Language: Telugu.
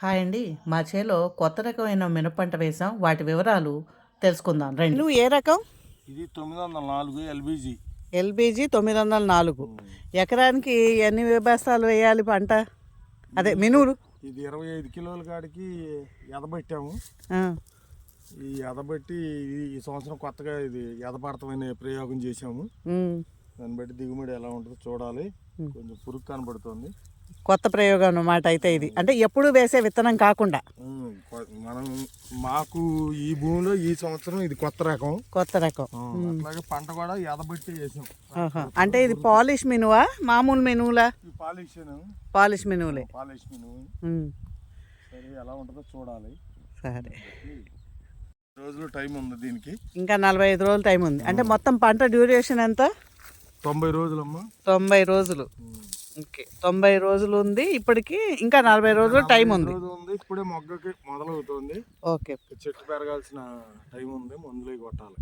హాయ్ అండి. మా చేలో కొత్త రకమైన మినపంట వేసాం. వాటి వివరాలు తెలుసుకుందాం రండి. నువ్వు ఏ రకం? ఇది 904 ఎల్బీజీ. ఎల్బీజీ 904. ఎకరానికి ఎన్ని బస్తాలు వేయాలి పంట? అదే మినువులు. ఇది 25 కిలోల కాడికి ఎదబెట్టాము. ఆ, ఈ ఎదబెట్టి ఈ సంవత్సరం కొత్తగా ఇది ఎదపడతామనే ప్రయోగం చేసాము. ఉమ్, దాన్ని బట్టి దిగుబడి ఎలా ఉంటుందో చూడాలి. కొంచెం పురుగు కనబడుతుంది. కొత్త ప్రయోగం అన్నమాట అయితే ఇది. అంటే ఎప్పుడు వేసే విత్తనం కాకుండా మనం మాకు ఈ భూమిలో ఈ సంవత్సరం ఇది కొత్త రకం. కొత్త రకం. అట్లాగే పంట కూడా ఎదబెట్టి వేసాం. ఆహా. అంటే ఇది పాలిష్ మినువా మామూలు మినువులా? ఈ పాలిష్ మినువులే. మినుము. సరే ఎలా ఉంటుందో చూడాలి. సరే, రోజులు టైం ఉంది దీనికి. ఇంకా 45 రోజులు టైం ఉంది. అంటే మొత్తం పంట డ్యూరేషన్ ఎంత? 90 రోజులమ్మా. 90 రోజులు. ఓకే, 90 రోజులు ఉంది ఇప్పటికి. ఇంకా 40 రోజులు టైం ఉంది. ఇప్పుడే మొగ్గకి మొదలవుతుంది. ఓకే, చెట్టు పెరగాల్సిన టైం ఉంది. మందులు కొట్టాలి.